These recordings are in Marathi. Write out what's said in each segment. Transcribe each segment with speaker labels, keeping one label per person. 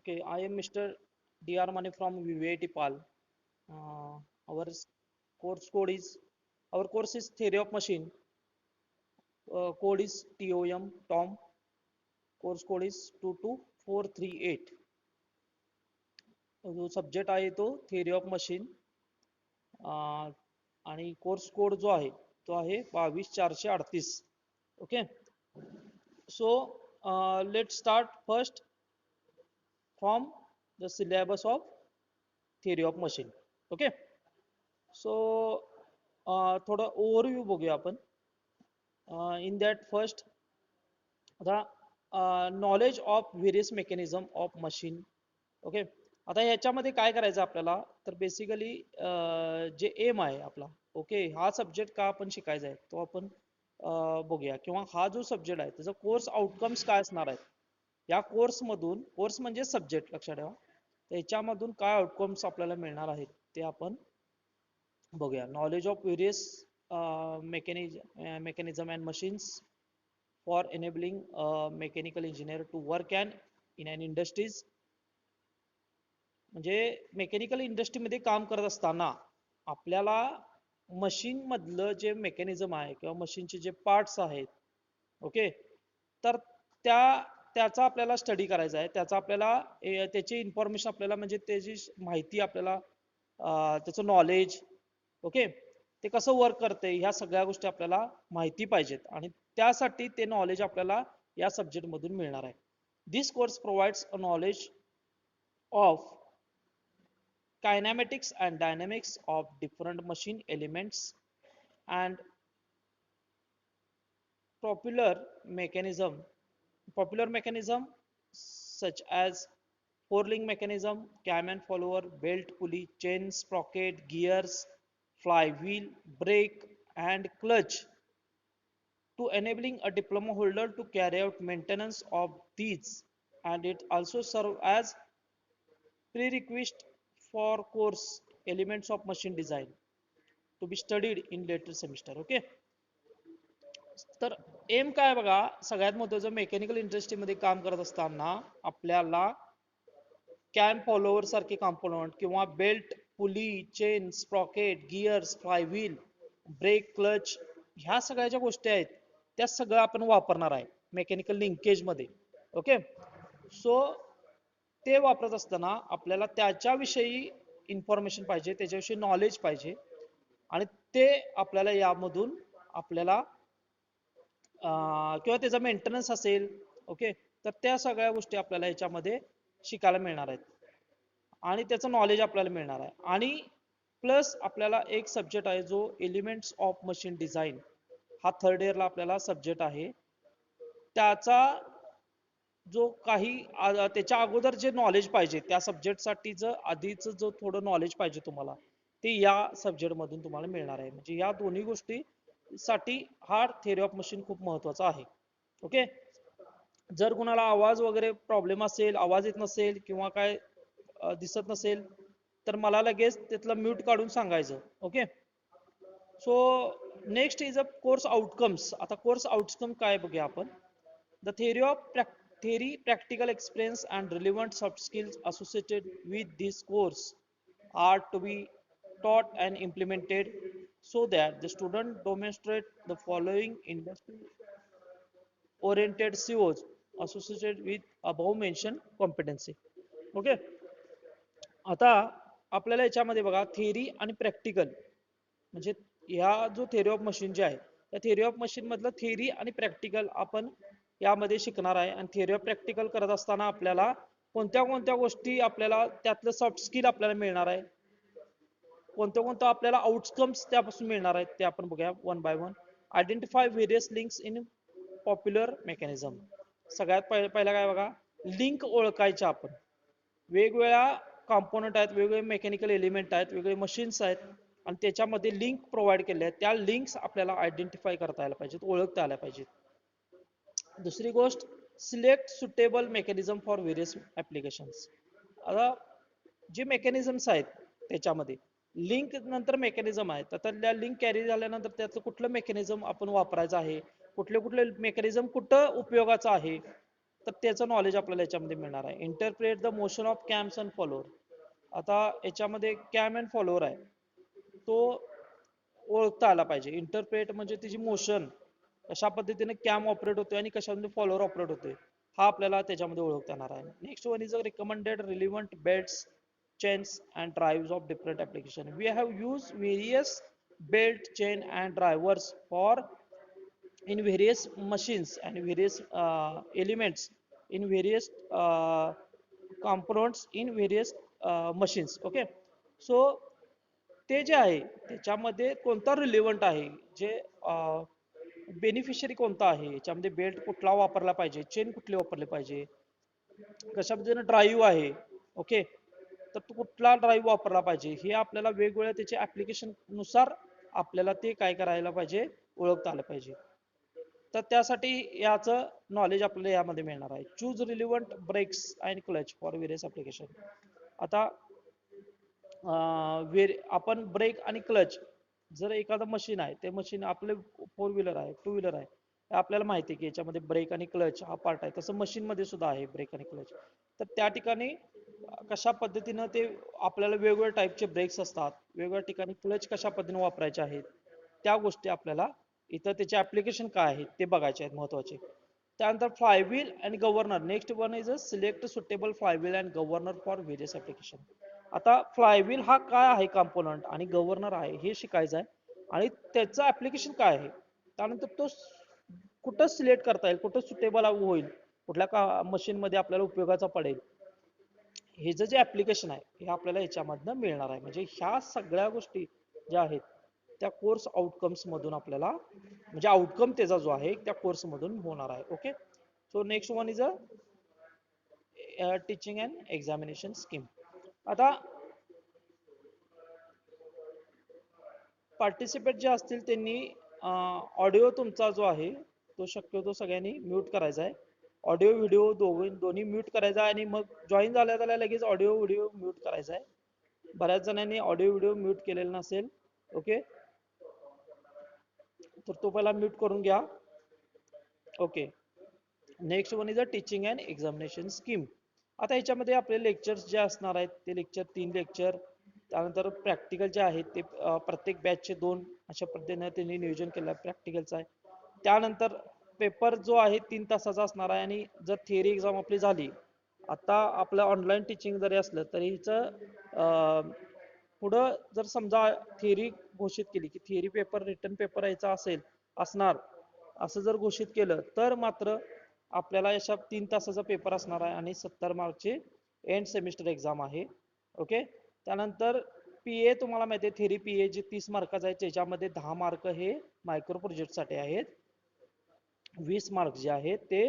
Speaker 1: Okay, I am Mr. D.R. Mane from VIT PAL. Uh, our course code is our course is Theory of Machine. Code is TOM Tom. Course code is 22438. जो सब्जेक्ट आहे तो थिअरी ऑफ मशीन आणि कोर्स कोड जो आहे तो आहे 22438. Okay, so let start first from the syllabus of theory of machine. Okay, so थोडं ओव्हरव्ह्यू बघूया आपण. इन दॅट फर्स्ट आता knowledge of various mechanism of machine. Okay, आता ह्याच्यामध्ये काय करायचं आपल्याला, तर बेसिकली जे एम आहे आपला, ओके, हा सब्जेक्ट का आपण शिकायचा आहे तो आपण बघूया, किंवा हा जो सब्जेक्ट आहे त्याचा कोर्स आउटकम्स काय असणार आहेत. या कोर्समधून, कोर्स म्हणजे सब्जेक्ट लक्षात ठेवा, त्याच्यामधून काय आउटकम्स आपल्याला मिळणार आहेत ते आपण बघूया. Knowledge of various mechanism and machines for enabling mechanical engineer to work in an industries. म्हणजे मेकॅनिकल इंडस्ट्रीमध्ये काम करत असताना आपल्याला मशीन मधलं जे मेकॅनिझम आहे किंवा मशीनचे जे पार्ट्स आहेत, ओके, तर त्याचा आपल्याला स्टडी करायचा आहे. त्याचा आपल्याला त्याची इन्फॉर्मेशन आपल्याला, म्हणजे त्याची माहिती आपल्याला, त्याचं नॉलेज, ओके, ते कसं वर्क करते ह्या सगळ्या गोष्टी आपल्याला माहिती पाहिजेत, आणि त्यासाठी ते नॉलेज आपल्याला या सब्जेक्ट मधून मिळणार आहे. This course provides a knowledge of kinematics and dynamics of different machine elements and popular mechanism popular mechanism such as four-link mechanism, cam and follower, belt, pulley, chain, sprocket, gears, flywheel, brake and clutch, to enabling a diploma holder to carry out maintenance of these, and it also serve as prerequisite for course elements of machine design to be studied in later semester. Okay, तर एम काय बघा, सगळ्यात महत्त्वाचं मेकॅनिकल इंडस्ट्रीमध्ये काम करत असताना आपल्याला कॅम फॉलोअर सारखे कॉम्पोनंट किंवा belt, pulley, chain, sprocket, gears, flywheel, brake, clutch, ह्या सगळ्या ज्या गोष्टी आहेत त्या सगळं आपण वापरणार आहे मेकॅनिकल लिंकेज मध्ये. ओके, सो ते वापरत असताना आपल्याला त्याच्याविषयी इन्फॉर्मेशन पाहिजे, त्याच्याविषयी नॉलेज पाहिजे, आणि ते आपल्याला यामधून आपल्याला किंवा त्याचा मेंटेनन्स असेल, ओके, तर त्या सगळ्या गोष्टी आपल्याला याच्यामध्ये शिकायला मिळणार आहेत आणि त्याचं नॉलेज आपल्याला मिळणार आहे. आणि प्लस आपल्याला एक सब्जेक्ट आहे जो एलिमेंट्स ऑफ मशीन डिझाईन, हा थर्ड इयरला आपल्याला सब्जेक्ट आहे. त्याचा जो काही त्याच्या अगोदर जे नॉलेज पाहिजे त्या सब्जेक्टसाठी आधीच जो थोडं नॉलेज पाहिजे तुम्हाला, ते या सब्जेक्ट मधून तुम्हाला मिळणार आहे. म्हणजे या दोन्ही गोष्टी साठी हा थिअरी ऑफ मशीन खूप महत्वाचा आहे. ओके, जर कुणाला आवाज वगैरे प्रॉब्लेम असेल, आवाज येत नसेल किंवा काय दिसत नसेल, तर मला लगेच त्यातलं म्यूट काढून सांगायचं. Okay, so next is a course outcomes. आता कोर्स आउटकम काय बघूया आपण. The theory, practical experience, and relevant soft skills associated with this course are to be taught and implemented so that the student demonstrate the following industry-oriented COs associated with above mentioned competency. Okay. आता आपल्याला याच्यामध्ये बघा थिअरी आणि प्रॅक्टिकल, म्हणजे ह्या जो थिअरी ऑफ मशीन जे आहे त्या थिअरी ऑफ मशीन मधलं थिअरी आणि प्रॅक्टिकल आपण यामध्ये शिकणार आहे. आणि थिअरी ऑफ प्रॅक्टिकल करत असताना आपल्याला कोणत्या कोणत्या गोष्टी, आपल्याला त्यातलं सॉफ्ट स्किल आपल्याला मिळणार आहे, कोणत्या कोणत्या आपल्याला आउटकम्स त्यापासून मिळणार आहेत ते आपण बघूया one by one. Identify various links in popular mechanism. सगळ्यात पहिला काय बघा, लिंक ओळखायच्या आपण. वेगवेगळ्या कॉम्पोनंट आहेत, वेगवेगळे मेकॅनिकल एलिमेंट आहेत, वेगवेगळे मशीन्स आहेत, आणि त्याच्यामध्ये लिंक प्रोव्हाइड केले आहेत. त्या लिंक्स आपल्याला आयडेंटिफाय करता यायला पाहिजेत, ओळखता आल्या पाहिजेत. दुसरी गोष्ट, select suitable mechanism for various applications. आता जे मेकॅनिझम्स आहेत त्याच्यामध्ये लिंक नंतर मेकॅनिझम आहेत, तर त्या लिंक कॅरी झाल्यानंतर त्याचं कुठलं मेकॅनिझम आपण वापरायचं आहे, कुठले कुठले मेकॅनिझम कुठं उपयोगाचं आहे, तर त्याचं नॉलेज आपल्याला याच्यामध्ये मिळणार आहे. Interpret the motion of cams and follower. आता याच्यामध्ये कॅम अँड फॉलोअर आहे, तो ओळखता आला पाहिजे. इंटरप्रेट म्हणजे त्याची मोशन, कशा पद्धतीने कॅम ऑपरेट होते आणि कशामध्ये फॉलोअर ऑपरेट होते, हा आपल्याला त्याच्यामध्ये ओळखता येणार आहे. Next one is a recommended relevant belts, chains and drives of different application. We have used various belt, chain and drivers for in various machines and various elements in various components in various machines. Okay, so ते जे आहे त्याच्यामध्ये कोणता रिलेव्हंट आहे, जे बेनिफिशियरी कोणता आहे, याच्यामध्ये बेल्ट कुठला वापरला पाहिजे, चेन कुठली वापरली पाहिजे, कशा पद्धतीने ड्राईव्ह आहे. ओके, तर तो कुठला ड्राईव्ह वापरला पाहिजे, हे आपल्याला वेगवेगळ्या त्याच्या ऍप्लिकेशन नुसार आपल्याला ते काय करायला पाहिजे, ओळखता आलं पाहिजे. तर त्यासाठी याचं नॉलेज आपल्याला यामध्ये मिळणार आहे. Choose relevant brakes and clutch for various application. आता आपण ब्रेक आणि क्लच, जर एखादं मशीन आहे, ते मशीन आपले 4 व्हीलर आहे, 2 व्हीलर आहे, आपल्याला माहिती आहे की याच्यामध्ये ब्रेक आणि क्लच हा पार्ट आहे, तसं मशीन मध्ये सुद्धा आहे ब्रेक आणि क्लच. तर त्या ठिकाणी कशा पद्धतीनं ते आपल्याला वेगवेगळ्या टाईपचे ब्रेक्स असतात, वेगवेगळ्या ठिकाणी क्लच कशा पद्धतीने वापरायचे आहेत, त्या गोष्टी आपल्याला इथं त्याचे ऍप्लिकेशन काय आहेत ते बघायचे आहेत, महत्वाचे. त्यानंतर flywheel and governor. Next one is a select suitable flywheel and governor for various application. आता फ्लायव्हील हा काय आहे कंपोनंट आणि गव्हर्नर आहे हे शिकायचं आहे, आणि त्याचं ऍप्लिकेशन काय आहे, त्यानंतर तो कुठं सिलेक्ट करता येईल, कुठं सुटेबल होईल, कुठल्या मशीन मध्ये आपल्याला उपयोगाचा पडेल, हे जे ऍप्लिकेशन आहे हे आपल्याला याच्यामधनं मिळणार आहे. म्हणजे ह्या सगळ्या गोष्टी ज्या आहेत त्या कोर्स आउटकम्स मधून आपल्याला, म्हणजे आउटकम त्याचा जो आहे त्या कोर्स मधून होणार आहे. Okay, so next one is a teaching and examination scheme. आता पार्टिसिपेट जे असतील त्यांनी ऑडिओ तुमचा जो आहे तो शक्यतो सगळ्यांनी म्यूट करायचा आहे. ऑडिओ व्हिडिओ दोन्ही म्यूट करायचा आहे, आणि मग जॉईन झाल्या लगेच ऑडिओ व्हिडिओ म्यूट करायचा आहे. बऱ्याच जणांनी ऑडिओ व्हिडिओ म्यूट केलेला नसेल. ओके, तर तो पहिला म्यूट करून घ्या. Okay, next one is a teaching and examination scheme. आता ह्याच्यामध्ये आपले लेक्चर्स जे असणार आहेत ते लेक्चर 3 लेक्चर, त्यानंतर प्रॅक्टिकल जे आहेत ते प्रत्येक बॅचचे 2 अशा पद्धतीने त्यांनी नियोजन केलं प्रॅक्टिकलचं आहे. त्यानंतर पेपर जो आहे 3 तासाचा असणार आहे, आणि जर थिअरी एक्झाम आपली झाली, आता आपलं ऑनलाईन टीचिंग जरी असलं तरी हिचं पुढं जर समजा थिअरी घोषित केली की थिअरी पेपर रिटर्न पेपर यायचा असणार, असं जर घोषित केलं तर मात्र आपल्याला अशा 3 तासाचा पेपर असणार आहे आणि 70 मार्कची एंड सेमिस्टर एक्झाम आहे. ओके, त्यानंतर पीए तुम्हाला माहिती आहे, थेरी पीए जे 30 मार्काचं आहे त्याच्यामध्ये 10 मार्क हे मायक्रो प्रोजेक्टसाठी आहेत, 20 मार्क जे आहेत ते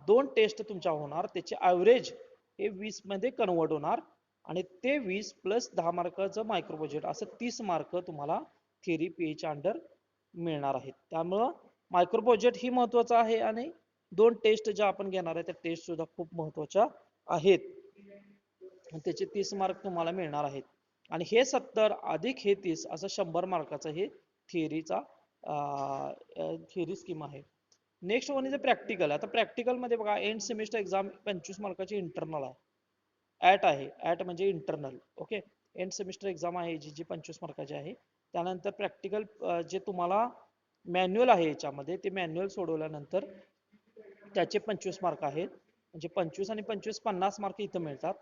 Speaker 1: 2 टेस्ट तुमच्या होणार, त्याचे ॲव्हरेज हे 20 मध्ये कन्वर्ट होणार, आणि ते 20 + 10 मार्काचं मायक्रो प्रोजेक्ट, असं 30 मार्क तुम्हाला थेरी पीएच्या अंडर मिळणार आहेत. त्यामुळं मायक्रो प्रोजेक्ट ही महत्वाचं आहे, आणि 2 टेस्ट ज्या आपण घेणार आहे त्या टेस्ट सुद्धा खूप महत्वाच्या आहेत, त्याचे 30 मार्क तुम्हाला मिळणार आहेत. आणि हे 70 अधिक हे 30 असं 100 मार्काचं हे थिअरीचा थिअरी स्कीम आहे. Next one is a practical. आता प्रॅक्टिकल मध्ये बघा, एंड सेमिस्टर एक्झाम 25 मार्काची इंटरनल आहे, ऍट आहे, ऍट म्हणजे internal. Okay, end semester exam आहे जी जी 25 मार्काची आहे. त्यानंतर प्रॅक्टिकल जे तुम्हाला मॅन्युअल आहे याच्यामध्ये, ते मॅन्युअल सोडवल्यानंतर त्याचे 25 मार्क आहेत, म्हणजे 25 आणि 25 50 मार्क इथं मिळतात.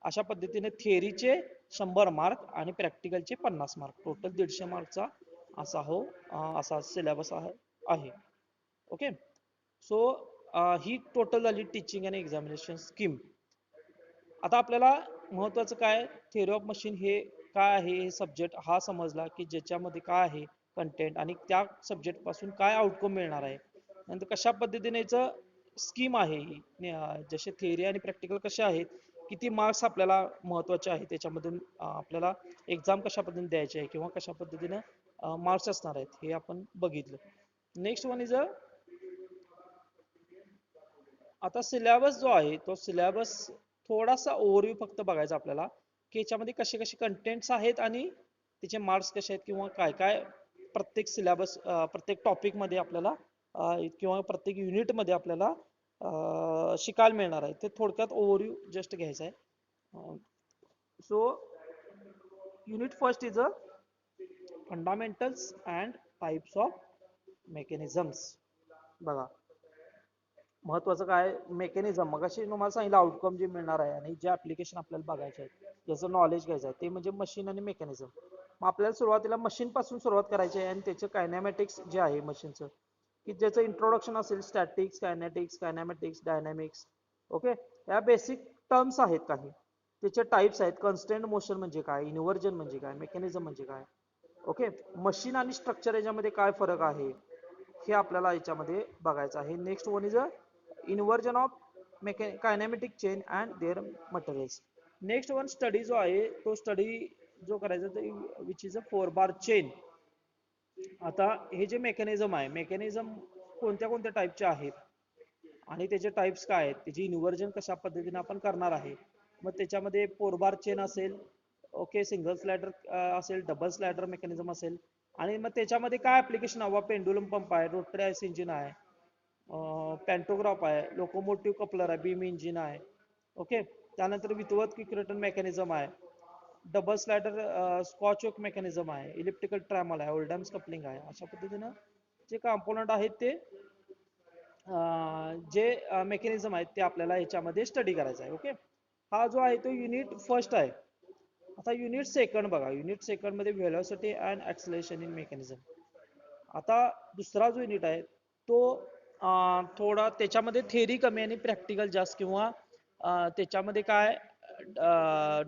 Speaker 1: अशा पद्धतीने थिअरीचे 100 मार्क आणि प्रॅक्टिकलचे 50 मार्क, टोटल 150 मार्कचा असा सिलेबस आहे. ओके, सो ही टोटल झाली टीचिंग आणि एक्झामिनेशन स्कीम. आता आपल्याला महत्वाचं काय, थिअरी ऑफ मशीन हे काय आहे, हे सब्जेक्ट हा समजला की ज्याच्यामध्ये काय आहे कंटेंट, आणि त्या सब्जेक्ट पासून काय आउटकम मिळणार आहे, नंतर कशा पद्धतीने स्कीम आहे ही, जसे थिअरी आणि प्रॅक्टिकल कसे आहेत, किती मार्क्स आपल्याला महत्वाचे आहेत, त्याच्यामधून आपल्याला एक्झाम कशा पद्धतीने द्यायची आहे किंवा कशा पद्धतीने मार्क्स असणार आहेत हे आपण बघितलं. नेक्स्ट वन इज आता सिलेबस जो आहे तो सिलेबस थोडासा ओव्हरव्ह्यू फक्त बघायचा आपल्याला, की याच्यामध्ये कसे कसे कंटेंट्स आहेत आणि त्याचे मार्क्स कसे आहेत, किंवा काय काय प्रत्येक सिलेबस प्रत्येक टॉपिक मध्ये आपल्याला किंवा प्रत्येक युनिट मध्ये आपल्याला शिकायला मिळणार आहे ते थोडक्यात ओव्हरव्ह्यू जस्ट घ्यायचा आहे. So unit first is a fundamentals and types of mechanisms. बघा महत्वाचं काय मेकॅनिझम मग अशी तुम्हाला सांगितलं आउटकम जे मिळणार आहे आणि जे ऍप्लिकेशन आपल्याला बघायचे आहेत ज्याचं नॉलेज घ्यायचं आहे ते म्हणजे मशीन आणि मेकॅनिझम. मग आपल्याला सुरुवातीला मशीन पासून सुरुवात करायची आहे आणि त्याचं कायनॅमॅटिक्स जे आहे मशीनचं की ज्याचं इंट्रोडक्शन असेल स्टॅटिक्स कायनेटिक्स कायनॅमॅटिक्स डायनॅमिक्स. ओके या बेसिक टर्म्स आहेत काही त्याचे टाइप्स आहेत. कन्स्टंट मोशन म्हणजे काय इन्व्हर्जन म्हणजे काय मेकॅनिझम म्हणजे काय. ओके मशीन आणि स्ट्रक्चर याच्यामध्ये काय फरक आहे हे आपल्याला याच्यामध्ये बघायचं आहे. Next one is a inversion of kinematic chain and their materials. Next one study जो आहे तो स्टडी जो करायचा ते which is a 4 bar chain. आता हे जे मेकॅनिझम आहे मेकॅनिझम कोणत्या कोणत्या टाईपचे आहेत आणि त्याचे टाइप्स काय आहेत त्याची इन्व्हर्जन कशा पद्धतीने आपण करणार आहे. मग त्याच्यामध्ये 4 बार चेन असेल ओके सिंगल स्लायडर असेल डबल स्लायडर मेकॅनिझम असेल आणि मग त्याच्यामध्ये काय ऍप्लिकेशन हवा पेंडुलम पंप आहे रोटरी आयस इंजिन आहे पॅन्टोग्राफ आहे लोकोमोटिव्ह कपलर आहे बीम इंजिन आहे. ओके त्यानंतर विथवर्थ क्विक रिटर्न मेकॅनिझम आहे double slider Scotch work mechanism आहे इलिप्टिकल ट्रॅमल आहे ओल्डॅम्स कपलिंग आहे. अशा पद्धतीनं जे कॉम्पोनंट आहेत ते जे मेकॅनिझम आहेत ते आपल्याला याच्यामध्ये स्टडी करायचं आहे. ओके हा जो आहे तो युनिट फर्स्ट आहे. आता युनिट सेकंड बघा युनिट सेकंड मध्ये velocity and acceleration in mechanism. आता दुसरा जो युनिट आहे तो थोडा त्याच्यामध्ये थेरी कमी आणि प्रॅक्टिकल जास्त किंवा त्याच्यामध्ये काय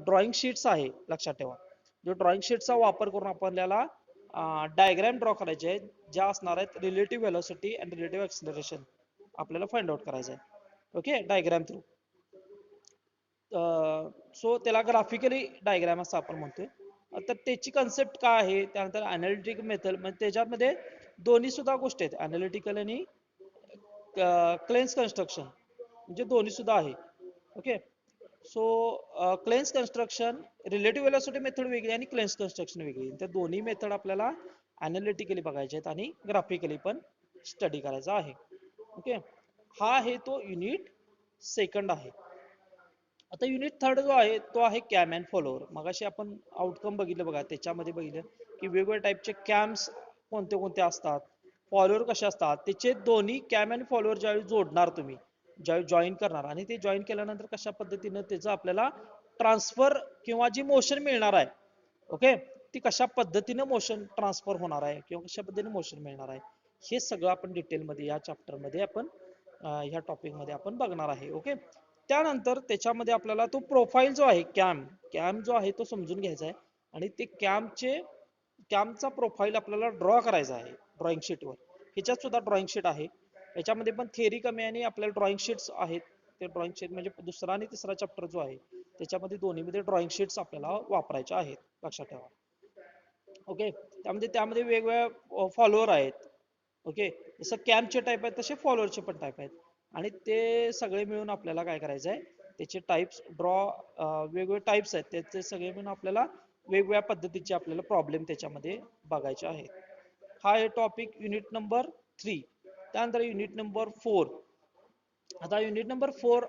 Speaker 1: ड्रॉइंग शीट्स आहे लक्षात ठेवा. जो ड्रॉइंग शीटचा वापर करून आपल्याला डायग्राम ड्रॉ करायचे आहेत ज्या असणार आहेत relative velocity and relative acceleration आपल्याला फाइंड आउट करायचं आहे. Okay diagram through. सो त्याला ग्राफिकली डायग्राम असं आपण म्हणतोय. तर त्याची कन्सेप्ट काय आहे त्यानंतर अनालिटिक मेथड म्हणजे त्याच्यामध्ये दोन्ही सुद्धा गोष्टी आहेत अनालिटिकल आणि क्लेन्स कन्स्ट्रक्शन म्हणजे दोन्ही सुद्धा आहे. Okay so clans construction relative velocity method वेगळी आणि क्लेन्स कन्स्ट्रक्शन वेगळी. त्या दोन्ही मेथड आपल्याला अनालिटिकली बघायचे आहेत आणि ग्राफिकली पण स्टडी करायचा आहे. ओके हा आहे तो युनिट सेकंड आहे. आता युनिट थर्ड जो आहे तो आहे कॅम अँड फॉलोअर. मगाशी आपण आउटकम बघितलं बघा त्याच्यामध्ये बघितलं की वेगवेगळ्या टाईपचे कॅम्स कोणते कोणते असतात फॉलोअर कसे असतात त्याचे दोन्ही कॅम अँड फॉलोअर ज्यावेळी जोडणार तुम्ही ज्यावेळी जॉईन करणार आणि ते जॉईन केल्यानंतर कशा पद्धतीनं त्याचं आपल्याला ट्रान्सफर किंवा जी मोशन मिळणार आहे ओके ती कशा पद्धतीनं मोशन ट्रान्सफर होणार आहे किंवा कशा पद्धतीने मोशन मिळणार आहे हे सगळं आपण डिटेलमध्ये या चॅप्टरमध्ये आपण ह्या टॉपिकमध्ये आपण बघणार आहे. ओके त्यानंतर त्याच्यामध्ये आपल्याला तो प्रोफाईल जो आहे कॅम जो आहे तो समजून घ्यायचा आहे आणि ते कॅमचा प्रोफाईल आपल्याला ड्रॉ करायचा आहे ड्रॉइंग शीटवर. ह्याच्यात सुद्धा ड्रॉइंग शीट आहे याच्यामध्ये पण थेरी कमी आणि आपल्याला ड्रॉइंग शीट्स आहेत. ते ड्रॉइंग शीट म्हणजे दुसरा आणि तिसरा चॅप्टर जो आहे त्याच्यामध्ये दोन्हीमध्ये ड्रॉइंग शीट्स आपल्याला वापरायच्या आहेत लक्षात ठेवा. ओके त्यामध्ये वेगवेगळ्या फॉलोअर आहेत. ओके जसं कॅम्पचे टाईप आहेत तसे फॉलोअरचे पण टाईप आहेत आणि ते सगळे मिळून आपल्याला काय करायचं आहे त्याचे टाईप्स वेगवेगळे टाईप्स आहेत त्याचे सगळे मिळून आपल्याला वेगवेगळ्या पद्धतीचे आपल्याला प्रॉब्लेम त्याच्यामध्ये बघायचे आहेत. हा आहे टॉपिक युनिट नंबर 3. त्यानंतर युनिट नंबर 4. आता युनिट नंबर 4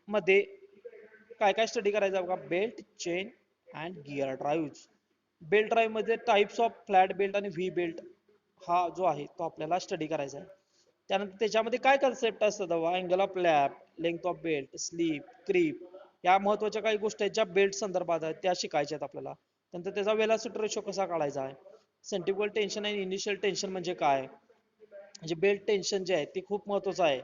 Speaker 1: मध्ये काय काय स्टडी करायचं बघा belt chain and gear drive. Belt drive मध्ये टाइप्स ऑफ फ्लॅट बेल्ट आणि व्ही बेल्ट हा जो आहे तो आपल्याला स्टडी करायचा आहे. त्यानंतर त्याच्यामध्ये काय कन्सेप्ट असतात angle of lap length of belt slip creep या महत्वाच्या काही गोष्टी आहेत ज्या बेल्ट संदर्भात आहेत त्या शिकायच्या आहेत आपल्याला. नंतर त्याचा वेलॉसिटी रेशो कसा काढायचा आहे सेंट्रिफ्युगल टेन्शन आणि इनिशियल टेन्शन म्हणजे काय म्हणजे बेल्ट टेन्शन जे आहे ते खूप महत्वाचं आहे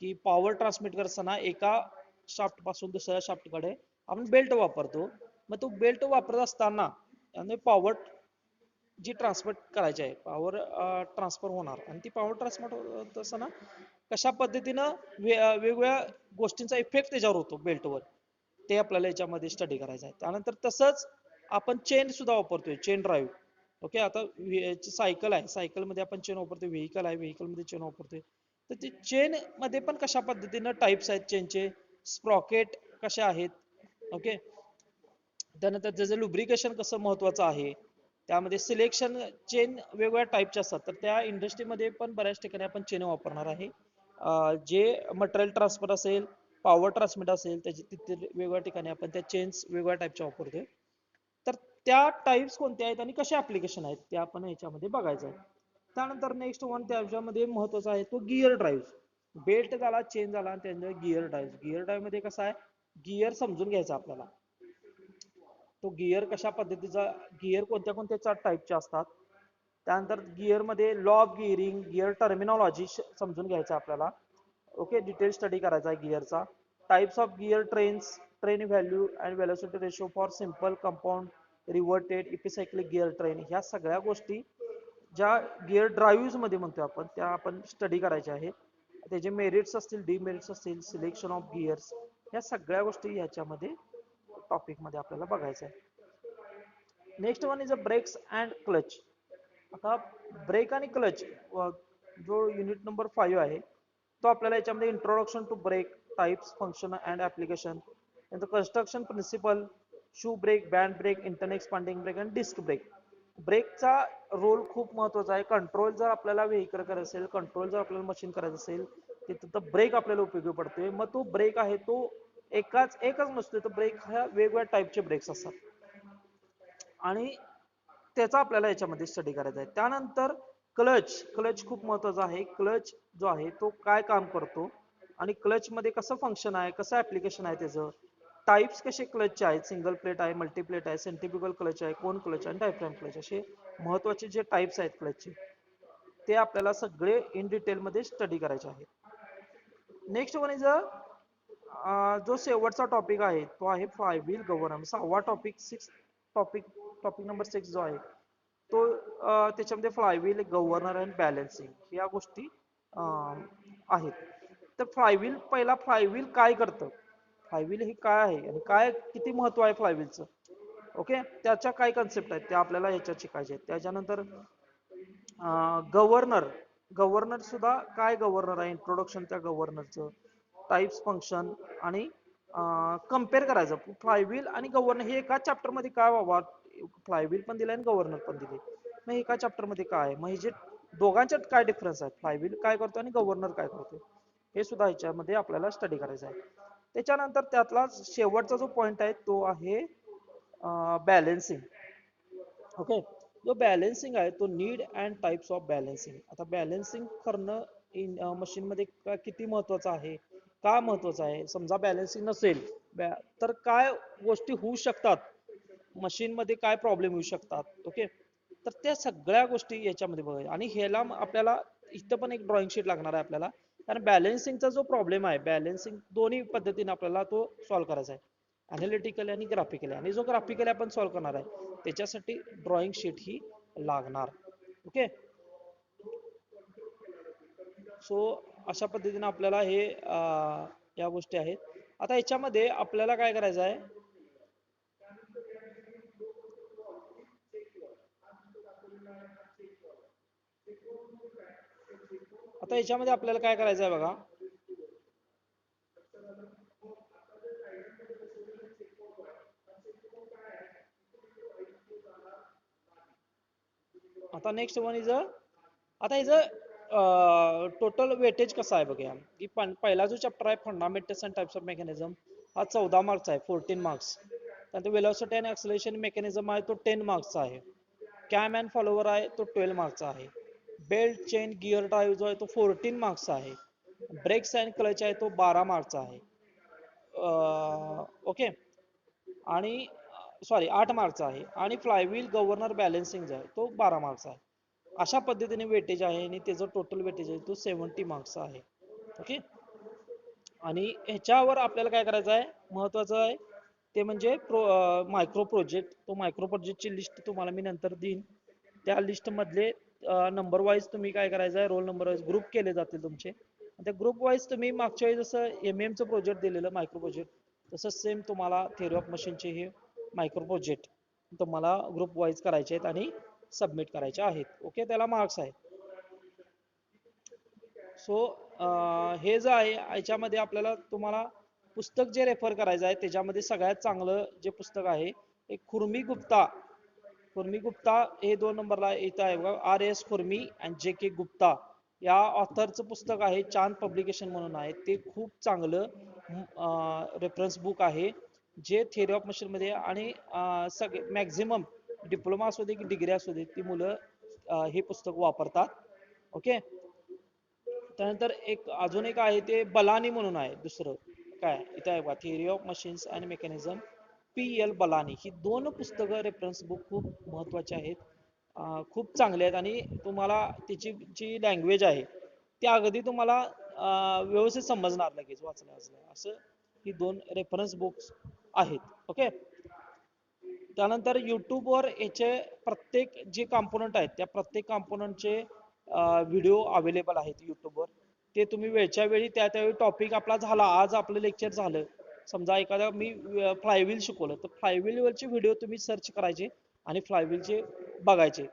Speaker 1: की पॉवर ट्रान्समिट करताना एका शाफ्ट पासून दुसऱ्या शाफ्टकडे आपण बेल्ट वापरतो. मग तो बेल्ट वापरत असताना पॉवर जी ट्रान्सफर करायची आहे पॉवर ट्रान्सफर होणार आणि ती पॉवर ट्रान्सफर होत असताना कशा पद्धतीनं वेगवेगळ्या गोष्टींचा इफेक्ट त्याच्यावर होतो बेल्टवर ते आपल्याला याच्यामध्ये स्टडी करायचं आहे. त्यानंतर तसंच आपण चेन सुद्धा वापरतोय चेन ड्राईव्ह. ओके आता सायकल आहे सायकलमध्ये आपण चेन वापरतोय व्हेकल आहे व्हेकलमध्ये चेन वापरतोय. तर ते चेन मध्ये पण कशा पद्धतीनं टाइप्स आहेत चेनचे स्प्रॉकेट कसे आहेत ओके त्यानंतर त्याचं लुब्रिकेशन कसं महत्वाचं आहे त्यामध्ये सिलेक्शन चेन वेगवेगळ्या टाईपच्या असतात तर त्या इंडस्ट्रीमध्ये पण बऱ्याच ठिकाणी आपण चेन वापरणार आहे जे मटेरियल ट्रान्सफर असेल, पॉवर ट्रान्समिट असेल, त्याचे तिथे वेगवेगळ्या ठिकाणी आपण त्या चेन्स वेगवेगळ्या टाईपच्या वापरतोय. तर त्या टाईप्स कोणत्या आहेत आणि कशा ऍप्लिकेशन आहेत ते आपण ह्याच्यामध्ये बघायचं आहे. त्यानंतर नेक्स्ट वन त्याच्यामध्ये महत्वाचा आहे तो गिअर ड्राईव्ह. बेल्ट झाला, चेन झाला आणि त्यानंतर गिअर ड्राईव्ह. गिअर ड्राईव्ह मध्ये कसं आहे, गिअर समजून घ्यायचा आपल्याला. तो गिअर कशा पद्धतीचा, गिअर कोणत्या कोणत्या टाईपचे असतात. त्यानंतर गिअर मध्ये law of gearing, gear terminology समजून घ्यायचा आपल्याला. ओके, डिटेल स्टडी करायचा आहे गिअरचा. Types of gear trains, train value and velocity ratio for simple, compound, reverted, epicyclic gear train. ह्या सगळ्या गोष्टी ज्या गिअर ड्राईव्ह मध्ये म्हणतो आपण, त्या आपण स्टडी करायच्या आहेत. त्याचे मेरिट्स असतील, डिमेरिट्स असतील, सिलेक्शन ऑफ गिअर्स, या सगळ्या गोष्टी याच्यामध्ये टॉपिक मध्ये आपल्याला बघायचं आहे. Next one is a brakes and clutch. आता ब्रेक आणि क्लच जो युनिट नंबर 5 आहे तो आपल्याला याच्यामध्ये introduction to brake, types, function and application, construction principle, shoe brake, band brake, internal expanding brake आणि डिस्क ब्रेक. ब्रेकचा रोल खूप महत्वाचा आहे. कंट्रोल जर आपल्याला व्हेकल करायचं असेल, कंट्रोल जर आपल्याला मशीन करायचं असेल, तिथं तर ब्रेक आपल्याला उपयोगी पडतोय. मग तो ब्रेक आहे तो एकच नसतोय, तर ब्रेक ह्या वेगवेगळ्या टाईपचे ब्रेक्स असतात आणि त्याचा आपल्याला याच्यामध्ये स्टडी करायचा आहे. त्यानंतर क्लच, क्लच खूप महत्वाचा आहे. क्लच जो आहे तो काय काम करतो आणि क्लच मध्ये कसं फंक्शन आहे, कसं ऍप्लिकेशन आहे त्याचं, टाइप्स कसे क्लचचे आहेत, सिंगल प्लेट आहे, मल्टी प्लेट आहे, सेंट्रिफ्युगल क्लच आहे, कोन क्लच आणि डायफ्राम क्लच, असे महत्वाचे जे टाइप्स आहेत क्लचचे ते आपल्याला सगळे इन डिटेल मध्ये स्टडी करायचे आहेत. नेक्स्ट वन इज जो शेवटचा टॉपिक आहे तो आहे फ्लायव्हील गव्हर्नर. 6वा टॉपिक, टॉपिक नंबर 6 जो आहे तो त्याच्यामध्ये फ्लायव्हील, गव्हर्नर अँड बॅलन्सिंग या गोष्टी आहेत. तर फ्लायव्हील, पहिला फ्लायव्हील काय करतं, फ्लायव्हील हे काय आहे आणि काय किती महत्व आहे फ्लायव्हीलचं, ओके, त्याच्या काय कन्सेप्ट आहेत त्या आपल्याला याच्यात शिकायच्या आहेत. त्याच्यानंतर गव्हर्नर, गव्हर्नर सुद्धा काय गव्हर्नर आहे, इंट्रोडक्शन त्या गव्हर्नरचं, टाइप्स, फंक्शन आणि कम्पेअर करायचं फ्लायव्हील आणि गव्हर्नर. हे एका चॅप्टर मध्ये काय बाबा, फ्लायव्हील पण दिले आणि गव्हर्नर पण दिले, मग एका चॅप्टर मध्ये काय आहे, मग हे जे दोघांच्यात काय डिफरन्स आहे, फ्लायव्हील काय करतो आणि गव्हर्नर काय करतो, हे सुद्धा ह्याच्यामध्ये आपल्याला स्टडी करायचं आहे. त्याच्यानंतर त्यातला शेवटचा जो पॉइंट आहे तो आहे बॅलन्सिंग. ओके, जो बॅलन्सिंग आहे तो need and types of balancing. आता बॅलन्सिंग करणं मशीन मध्ये किती महत्वाचं आहे, का महत्वाचं आहे, समजा बॅलन्सिंग नसेल तर काय गोष्टी होऊ शकतात, मशीन मध्ये काय प्रॉब्लेम येऊ शकतात. ओके, तर त्या सगळ्या गोष्टी याच्यामध्ये बघायच्या आणि ह्याला आपल्याला इथं पण एक ड्रॉइंग शीट लागणार आहे आपल्याला, कारण बॅलन्सिंगचा जो प्रॉब्लेम आहे, बॅलन्सिंग दोन्ही पद्धतीने आपल्याला तो सॉल्व्ह करायचा आहे, अनालिटिकली आणि ग्राफिकली. आणि जो ग्राफिकली आपण सॉल्व्ह करणार आहे त्याच्यासाठी ड्रॉइंग शीट ही लागणार. ओके, सो अशा पद्धतीने आपल्याला हे या गोष्टी आहेत. आता याच्यामध्ये आपल्याला काय करायचं आहे, आता याच्यामध्ये आपल्याला काय करायचं आहे बघा. आता नेक्स्ट वन इज आता याचं टोटल वेटेज कसं आहे बघा, की पहिला जो चॅप्टर आहे fundamentals and types of mechanism हा 14 मार्क्सचा आहे, 14 मार्क्स. त्यानंतर वेलोसिटी अँड एक्सेलरेशन मेकॅनिझम आहे तो 10 मार्क्सचा आहे. कॅम अँड फॉलोवर आहे तो 12 मार्क्सचा आहे. बेल्ट, चेन, गिअर ड्राईव्ह जो आहे तो 14 मार्क्सचा आहे. ब्रेक्स अँड क्लच आहे तो 12 मार्क्सचा आहे. ओके, आणि सॉरी 8 मार्क्सचा आहे. आणि फ्लायव्हील, गव्हर्नर, बॅलन्सिंग जो आहे तो 12 मार्क्सचा आहे. अशा पद्धतीने वेटेज आहे आणि त्याचं टोटल वेटेज आहे तो 70 मार्क्सचा आहे. ओके, आणि ह्याच्यावर आपल्याला काय करायचं आहे, महत्वाचं आहे ते म्हणजे मायक्रो प्रोजेक्ट. तो मायक्रो प्रोजेक्टची लिस्ट तुम्हाला मी नंतर देईन. त्या लिस्ट मधले नंबर वाईज तुम्ही काय करायचं आहे, रोल नंबर वाईज ग्रुप केले जातील तुमचे. त्या ग्रुप वाईज तुम्ही मागच्या वेळी जसं MM चं प्रोजेक्ट दिलेलं मायक्रो प्रोजेक्ट, तसंच सेम तुम्हाला थेअरी ऑफ मशीनचे हे मायक्रो प्रोजेक्ट तुम्हाला ग्रुप वाईज करायचे आहेत आणि सबमिट करायचे आहेत. ओके, त्याला मार्क्स आहे. सो हे जे आहे याच्यामध्ये आपल्याला तुम्हाला पुस्तक जे रेफर करायचं आहे त्याच्यामध्ये सगळ्यात चांगलं जे पुस्तक आहे एक खुर्मी गुप्ता. खुर्मी गुप्ता हे 2 नंबरला इथं आहे बघा, RS खुर्मी आणि JK गुप्ता या ऑथरचं पुस्तक आहे चांद पब्लिकेशन म्हणून आहे, ते खूप चांगलं रेफरन्स बुक आहे, जे थिअरी ऑफ मशीनमध्ये आणि सगळे मॅक्झिमम डिप्लोमा असू दे की डिग्री असू दे ती मुलं हे पुस्तक वापरतात. ओके. त्यानंतर अजून एक आहे ते बलानी म्हणून आहे दुसरं. काय इथं आहे बघा, theory of machines and mechanism, PL Balani. ही दोन पुस्तकं रेफरन्स बुक खूप महत्वाची आहेत, खूप चांगले आहेत, आणि तुम्हाला त्याची जी लँग्वेज आहे ती अगदी तुम्हाला व्यवस्थित समजणार लगेच वाचल्या वाचल्या असं ही दोन रेफरन्स बुक्स आहेत. ओके. त्यानंतर युट्यूबवर याचे प्रत्येक जे कॉम्पोनंट आहेत त्या प्रत्येक कॉम्पोनंटचे व्हिडिओ अवेलेबल आहेत युट्यूबवर. ते तुम्ही वेळच्या वेळी त्या त्यावेळी टॉपिक आपला झाला, आज आपलं लेक्चर झालं, समजा एखादा मी फ्लायव्हील शिकवलं तर फ्लायव्हीलवरचे व्हिडिओ तुम्ही सर्च करायचे आणि फ्लायव्हीलचे बघायचे.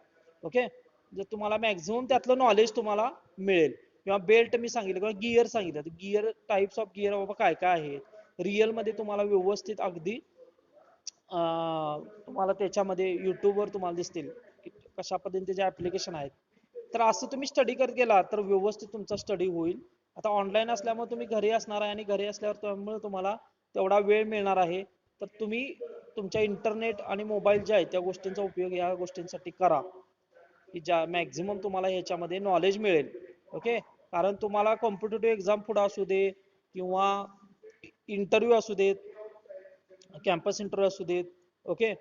Speaker 1: ओके. जर तुम्हाला मॅक्झिमम त्यातलं नॉलेज तुम्हाला मिळेल. किंवा बेल्ट मी सांगितलं किंवा गिअर सांगितलं तर गिअर, टाइप्स ऑफ गिअर बाबा काय काय आहेत रिअलमध्ये तुम्हाला व्यवस्थित अगदी तुम्हाला त्याच्यामध्ये युट्यूबवर तुम्हाला दिसतील की कशा पद्धतीचे ऍप्लिकेशन आहेत. तर असं तुम्ही स्टडी करत गेला तर व्यवस्थित तुमचा स्टडी होईल. आता ऑनलाईन असल्यामुळे तुम्ही घरी असणार आहे आणि घरी असल्यावर त्यामुळे तुम्हाला तेवढा वेळ मिळणार आहे. तर तुम्ही तुमच्या इंटरनेट आणि मोबाईल जे आहे त्या गोष्टींचा उपयोग या गोष्टींसाठी करा की ज्या मॅक्झिमम तुम्हाला ह्याच्यामध्ये नॉलेज मिळेल. ओके. कारण तुम्हाला कॉम्पिटेटिव्ह एक्झाम पुढे असू दे किंवा इंटरव्ह्यू असू देत, कॅम्पस इंटरव्ह्यू असू देत. ओके.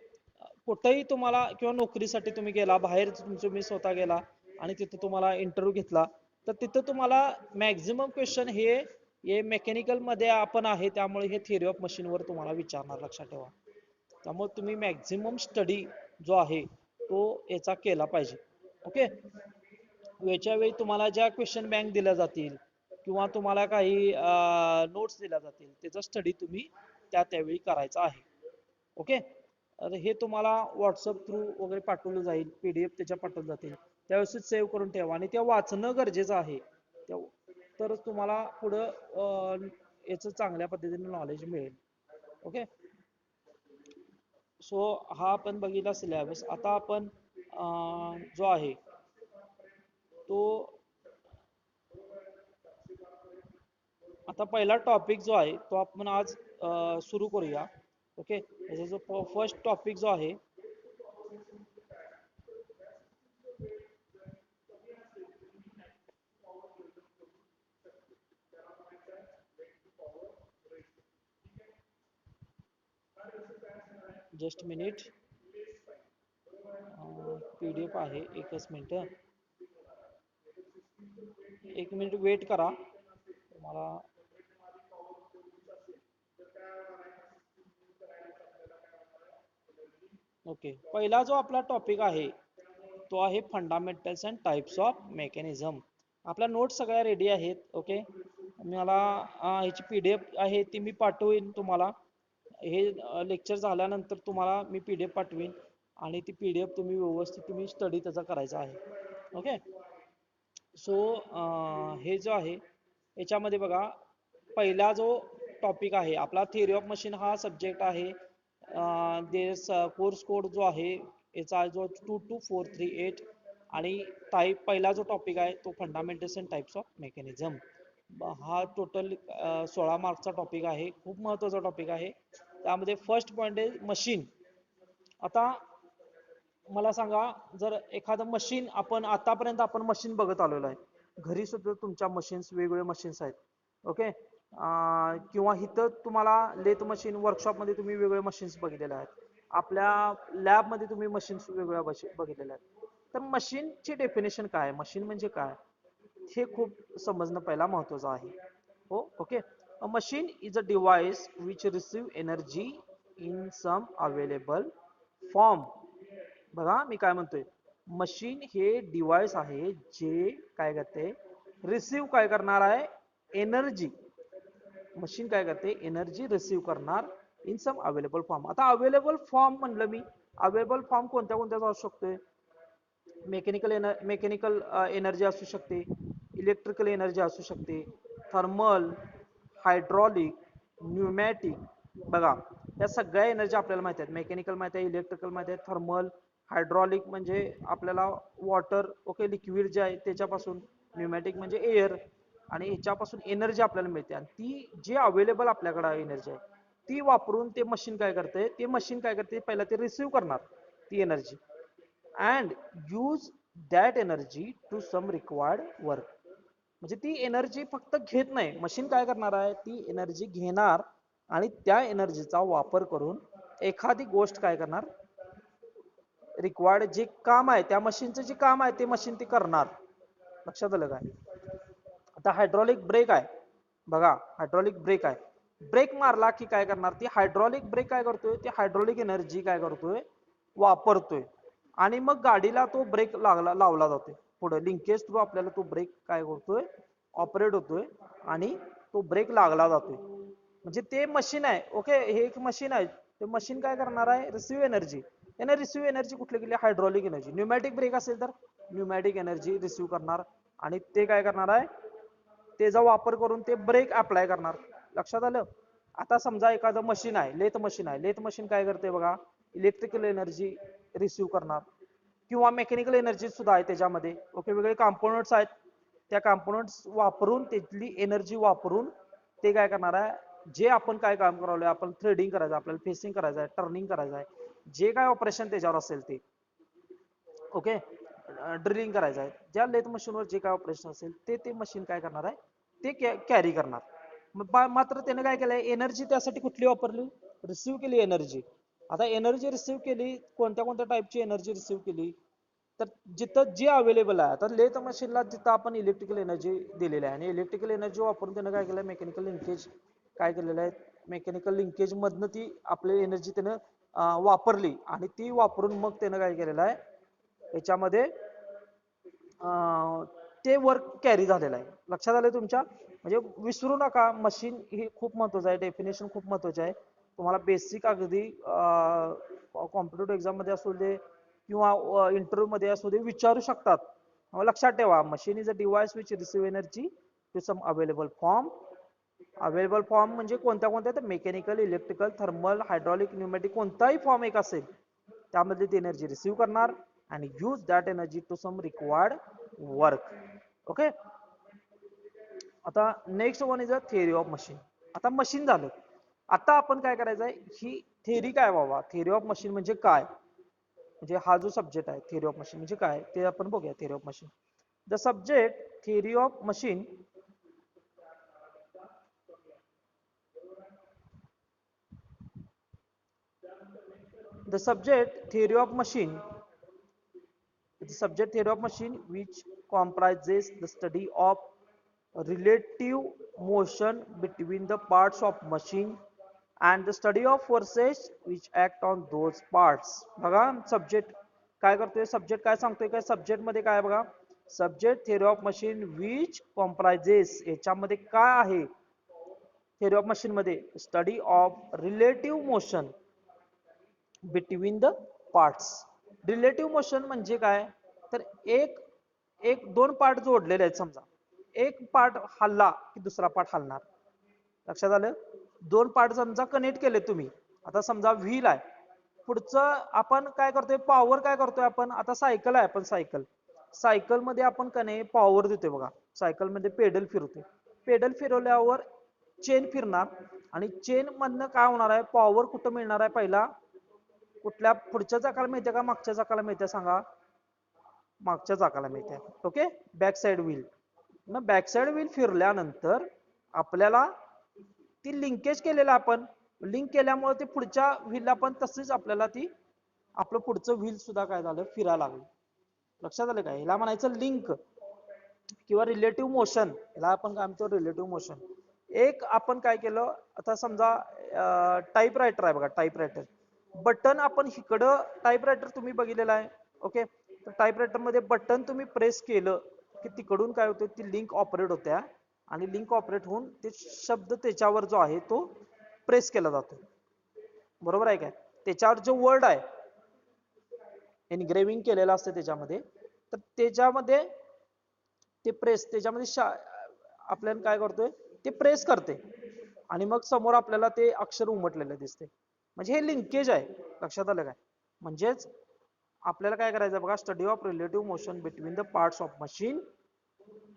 Speaker 1: कुठेही तुम्हाला किंवा नोकरीसाठी तुम्ही गेला बाहेर, तुम्ही स्वतः गेला आणि तिथं तुम्हाला इंटरव्ह्यू घेतला तर तिथं तुम्हाला मॅक्झिमम क्वेश्चन हे मेकॅनिकल मध्ये आपण आहे त्यामुळे हे थिअरी ऑफ मशीनवर तुम्हाला विचारणार, लक्षात ठेवा. त्यामुळे तुम्ही मॅक्झिमम स्टडी जो आहे तो याचा केला पाहिजे. ओके. वेळच्या वेळी तुम्हाला ज्या क्वेश्चन बँक दिल्या जातील किंवा तुम्हाला काही नोट्स दिल्या जातील त्याचा स्टडी तुम्ही त्यावेळी करायचा आहे. ओके. हे तुम्हाला व्हॉट्सअप थ्रू वगैरे पाठवलं जाईल, PDF त्याच्या पाठवलं जातील, त्यावेळेस सेव्ह करून ठेवा आणि त्या वाचणं गरजेचं आहे. तरच तुम्हाला पुढं याचं चांगल्या पद्धतीने नॉलेज मिळेल. ओके. सो हा आपण बघितला सिलेबस. आता आपण जो आहे तो आता पहिला टॉपिक जो आहे तो आपण आज सुरू करूया. ओके. याचा जो फर्स्ट टॉपिक जो आहे जस्ट मिनिट, PDF आहे, एकच मिनिट, एक मिनिट वेट करा तुम्हाला. ओके. पहिला जो आपला टॉपिक आहे तो आहे fundamentals and types of mechanism. आपल्या नोट्स सगळ्या रेडी आहेत. ओके. मला ह्याची PDF आहे ती मी पाठवीन तुम्हाला. हे लेक्चर झाल्यानंतर तुम्हाला मी PDF पाठवीन आणि ती PDF तुम्ही व्यवस्थित तुम्ही स्टडी त्याचा करायचा आहे. ओके. सो हे जो आहे याच्यामध्ये बघा, पहिला जो टॉपिक आहे आपला थिअरी ऑफ मशीन हा सब्जेक्ट आहे. कोर्स कोड जो आहे याचा जो 22438 आणि टाईप पहिला जो टॉपिक आहे तो fundamentals and types of mechanism. हा टोटल 16 मार्कचा टॉपिक आहे, खूप महत्वाचा टॉपिक आहे. त्यामध्ये फर्स्ट पॉइंट आहे मशीन. आता मला सांगा, जर एखादं मशीन आपण आतापर्यंत आपण मशीन बघत आलेलो आहे, घरी सुद्धा तुमच्या मशीन्स वेगवेगळे मशीन्स आहेत. ओके. किंवा इथं तुम्हाला लेथ मशीन वर्कशॉपमध्ये तुम्ही वेगवेगळे मशीन्स बघितलेले आहेत, आपल्या लॅबमध्ये तुम्ही मशीन्स वेगवेगळ्या बघितलेल्या आहेत. तर मशीनची डेफिनेशन काय आहे, मशीन म्हणजे काय, हे खूप समजणं पहिला महत्वाचं आहे. हो. Okay. A machine is a device which receive energy in some available form. बघा मी काय म्हणतोय, मशीन हे डिव्हाइस आहे जे काय करते, रिसीव काय करणार आहे, एनर्जी. मशीन काय करते, एनर्जी रिसीव करणार इन सम अवेलेबल फॉर्म. आता अवेलेबल फॉर्म म्हणलं मी, अवेलेबल फॉर्म कोणत्या कोणत्याचा असू शकतोय, मेकॅनिकल एनर्जी असू शकते, इलेक्ट्रिकल एनर्जी असू शकते, थर्मल, हायड्रॉलिक, न्यूमॅटिक. बघा या सगळ्या एनर्जी आपल्याला माहिती आहेत. मेकॅनिकल माहिती आहे, इलेक्ट्रिकल माहिती आहे, थर्मल, हायड्रॉलिक म्हणजे आपल्याला वॉटर, ओके, लिक्विड जे आहे त्याच्यापासून न्यूमॅटिक म्हणजे एअर, आणि ह्याच्यापासून एनर्जी आपल्याला मिळते, आणि ती जी अवेलेबल आपल्याकडे एनर्जी आहे ती वापरून ते मशीन काय करते, पहिला ते रिसिव्ह करणार ती energy and use that energy to some required work. म्हणजे ती एनर्जी फक्त घेत नाही, मशीन काय करणार आहे, ती एनर्जी घेणार आणि त्या एनर्जीचा वापर करून एखादी गोष्ट काय करणार, रिक्वायर्ड जे काम आहे त्या मशीनचं जे काम आहे ते मशीन ती करणार. लक्षात आलं काय? आता हायड्रॉलिक ब्रेक आहे बघा, हायड्रॉलिक ब्रेक आहे, ब्रेक मारला की काय करणार, ती हायड्रॉलिक ब्रेक काय करतोय, ती हायड्रॉलिक एनर्जी काय करतोय, वापरतोय, आणि मग गाडीला तो ब्रेक लावला जातोय. पुढे लिंकेज थ्रू आपल्याला तो ब्रेक काय करतोय, ऑपरेट होतोय, आणि तो ब्रेक लागला जातोय. म्हणजे ते मशीन आहे, ओके, हे एक मशीन आहे, ते मशीन काय करणार आहे, रिसिव्ह एनर्जी. त्याने रिसिव्ह एनर्जी कुठली केली, हायड्रॉलिक एनर्जी. न्यूमॅटिक ब्रेक असेल तर न्यूमॅटिक एनर्जी रिसिव्ह करणार, आणि ते काय करणार आहे, त्याचा वापर करून ते ब्रेक अप्लाय करणार. लक्षात आलं? आता समजा एखादं मशीन आहे, लेथ मशीन आहे, लेथ मशीन काय करते बघा, इलेक्ट्रिकल एनर्जी रिसिव्ह करणार, किंवा मेकॅनिकल एनर्जी सुद्धा आहे त्याच्यामध्ये. ओके, वेगवेगळे कॉम्पोनंट्स आहेत, त्या कॉम्पोनंट्स वापरून त्यातली एनर्जी वापरून ते काय करणार आहे, जे आपण काय काम करावलं, आपण थ्रेडिंग करायचं, आपल्याला फेसिंग करायचं आहे, टर्निंग करायचं आहे, जे काय ऑपरेशन त्याच्यावर असेल ते, ओके, ड्रिलिंग करायचं आहे, ज्या लेथ मशीनवर जे काय ऑपरेशन असेल ते मशीन काय करणार आहे, ते कॅरी करणार. मात्र त्याने काय केलंय, एनर्जी त्यासाठी कुठली वापरली, रिसिव्ह केली एनर्जी. आता एनर्जी रिसिव्ह केली, कोणत्या कोणत्या टाईपची एनर्जी रिसिव्ह केली, तर जिथं जे अवेलेबल आहे, आता लेथ मशीनला जिथं आपण इलेक्ट्रिकल एनर्जी दिलेली आहे, आणि इलेक्ट्रिकल एनर्जी वापरून त्यानं काय केलं, मेकॅनिकल लिंकेज काय केलेलं आहे, मेकॅनिकल लिंकेज मधनं ती आपली एनर्जी त्यानं वापरली, आणि ती वापरून मग त्यानं काय केलेलं आहे, याच्यामध्ये ते वर्क कॅरी झालेलं आहे. लक्षात आलं तुमच्या? म्हणजे विसरू नका, मशीन ही खूप महत्वाचं आहे, डेफिनेशन खूप महत्वाचे आहे. तुम्हाला बेसिक अगदी कॉम्पिटेटिव्ह एक्झाम मध्ये असू दे किंवा इंटरव्ह्यू मध्ये असू दे विचारू शकतात. लक्षात ठेवा, machine is a device which receive energy to some available form. Available form म्हणजे कोणत्या कोणत्या, तर mechanical, electrical, thermal, hydraulic, pneumatic, कोणताही फॉर्म एक असेल त्यामध्ये ती एनर्जी रिसिव्ह करणार आणि use that energy to some required work. Okay, आता next one is a theory of machine. आता मशीन झालं, आता आपण काय करायचं आहे, ही थिअरी काय बाबा, थिअरी ऑफ मशीन म्हणजे काय, म्हणजे हा जो सब्जेक्ट आहे थिअरी ऑफ मशीन म्हणजे काय ते आपण बघूया. Theory of machine, the subject theory of machine the subject theory of machine the subject theory of machine which comprises the study of relative motion between the parts of machine and the study of forces which act on those parts. बघा सब्जेक्ट काय करतोय, सब्जेक्ट काय सांगतोय, काय सब्जेक्ट मध्ये काय बघा, subject theory of machine which comprises, याच्यामध्ये काय आहे थिअरी ऑफ मशीन मध्ये, study of relative motion between the parts. Relative motion म्हणजे काय, तर एक एक दोन पार्ट जोडलेले आहेत, समजा एक पार्ट हल्ला की दुसरा पार्ट हलणार. लक्षात आलं? दोन पार्ट समजा कनेक्ट केले तुम्ही, आता समजा व्हील आहे, पुढचं आपण काय करतोय, पॉवर काय करतोय आपण, आता सायकल आहे, आपण सायकल मध्ये आपण कने पॉवर देतोय बघा, सायकल मध्ये पेडल फिरतोय, पेडल फिरवल्यावर चेन फिरणार, आणि चेन मधनं काय होणार आहे, पॉवर कुठं मिळणार आहे, पहिला कुठल्या, पुढच्या चाकाला मिळते का मागच्या चाकाला मिळते सांगा, मागच्या चाकाला मिळते. Okay, back side wheel. मग बॅक साइड व्हील फिरल्यानंतर आपल्याला ती लिंकेज केलेलं, आपण लिंक केल्यामुळे ते पुढच्या व्हीलला पण तसंच आपल्याला ती आपलं पुढचं व्हील सुद्धा काय झालं, फिरायला लागलं. लक्षात आलं काय, ह्याला म्हणायचं लिंक किंवा रिलेटिव्ह मोशन, ह्याला आपण काय म्हणतो, रिलेटिव्ह मोशन. एक आपण काय केलं, आता समजा टाईप रायटर आहे बघा, टाईप रायटर, बटन आपण इकडं, टाईप रायटर तुम्ही बघितलेला आहे, ओके, तर टाईप रायटर मध्ये बटन तुम्ही प्रेस केलं की तिकडून काय होतं, ती लिंक ऑपरेट होत्या, आणि लिंक ऑपरेट होऊन ते शब्द त्याच्यावर जो आहे तो प्रेस केला जातो. बरोबर आहे काय, त्याच्यावर जो वर्ड आहे एनग्रेविंग केलेला असतं त्याच्यामध्ये, तर त्याच्यामध्ये ते प्रेस, त्याच्यामध्ये आपल्याला काय करतोय, ते प्रेस करते, आणि मग समोर आपल्याला ते अक्षर उमटलेलं दिसते. म्हणजे हे लिंकेज आहे. लक्षात आलं काय, म्हणजेच आपल्याला काय करायचं बघा, study of relative motion between the parts of machine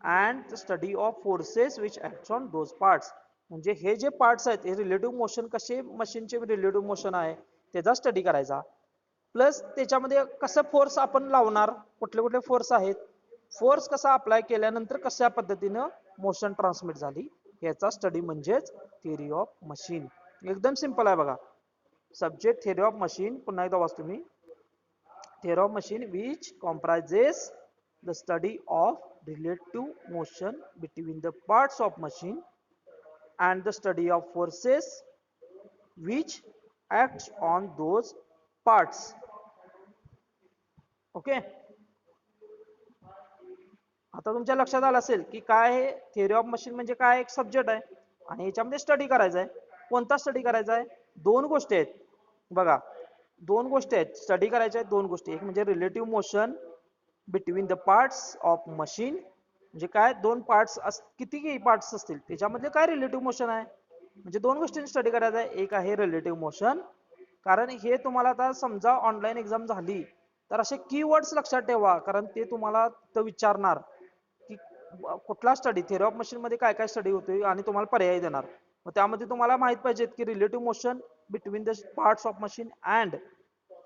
Speaker 1: and the study of forces which acts on those parts. म्हणजे हे जे पार्ट्स आहेत हे रिलेटिव्ह मोशन कसे मशीनचे रिलेटिव्ह मोशन आहे त्याचा स्टडी करायचा. प्लस त्याच्यामध्ये कसं फोर्स आपण लावणार, कुठले कुठले फोर्स आहेत, फोर्स कसा अप्लाय केल्यानंतर कशा पद्धतीनं मोशन ट्रान्समिट झाली याचा स्टडी म्हणजेच थिअरी ऑफ मशीन. एकदम सिंपल आहे बघा. सब्जेक्ट थिअरी ऑफ मशीन, पुन्हा एकदा वाच तुम्ही. Theory of machine which comprises the study of relative motion between the parts of machine and the study of forces which acts on those parts. Okay. आता तुमच्या लक्षात आलं असेल की काय आहे थिअरी ऑफ मशीन म्हणजे काय, एक सब्जेक्ट आहे आणि याच्यामध्ये स्टडी करायचा आहे. कोणता स्टडी करायचा आहे? दोन गोष्टी आहेत बघा, दोन गोष्टी आहेत स्टडी करायच्या आहेत. दोन गोष्टी, एक म्हणजे relative motion between the parts of machine, म्हणजे काय दोन पार्ट्स किती पार्ट्स असतील त्याच्यामध्ये काय रिलेटिव्ह मोशन आहे, म्हणजे दोन गोष्टी स्टडी करायचा आहे. एक आहे रिलेटिव्ह मोशन, कारण हे तुम्हाला आता समजा ऑनलाईन एक्झाम झाली तर असे कीवर्ड्स लक्षात ठेवा, कारण ते तुम्हाला विचारणार की कुठला स्टडी थिअरी ऑफ मशीन मध्ये काय काय स्टडी होते आणि तुम्हाला पर्याय देणार. मग त्यामध्ये तुम्हाला माहित पाहिजे की relative motion between the parts of machine and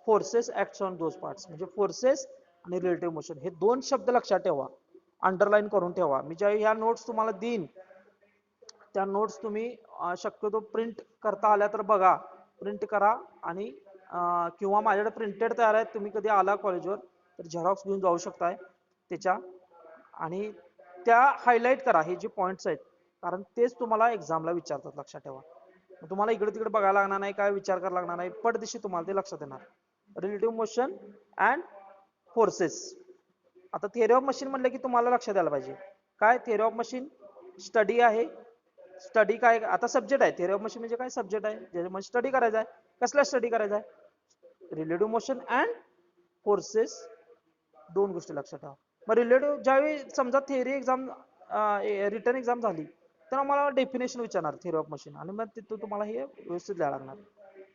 Speaker 1: forces acts on those parts, म्हणजे फोर्सेस आणि रिलेटिव्ह मोशन हे दोन शब्द लक्षात ठेवा, अंडरलाईन करून ठेवा. मी ज्या ह्या नोट्स तुम्हाला देईन त्या नोट्स तुम्ही शक्यतो प्रिंट करता आल्या तर बघा, प्रिंट करा आणि किंवा माझ्याकडे प्रिंटेड तयार आहेत, तुम्ही कधी आला कॉलेजवर तर झेरॉक्स घेऊन जाऊ शकताय त्याच्या, आणि त्या हायलाईट करा हे जे पॉइंट्स आहेत, कारण तेच तुम्हाला एक्झामला विचारतात, लक्षात ठेवा. तुम्हाला इकडे तिकडे बघायला लागणार नाही, काय विचार करायला लागणार नाही, पटदिशी तुम्हाला ते लक्षात येणार. Relative motion and forces. आता थिअरी ऑफ मशीन म्हणलं की तुम्हाला लक्षात यायला पाहिजे काय थिअरी ऑफ मशीन स्टडी आहे. स्टडी काय, आता सब्जेक्ट आहे थिअरी ऑफ मशीन म्हणजे काय, सब्जेक्ट आहे ज्याच्यामध्ये स्टडी करायचा आहे. कसला स्टडी करायचा आहे? Relative motion and forces. दोन गोष्टी लक्षात ठेवा. मग रिलेटिव्ह ज्यावेळी समजा थिअरी एक्झाम रिटर्न एक्झाम झाली तर आम्हाला डेफिनेशन विचारणार थिअरी ऑफ मशीन, आणि मग तिथं तुम्हाला हे व्यवस्थित द्यायला लागणार.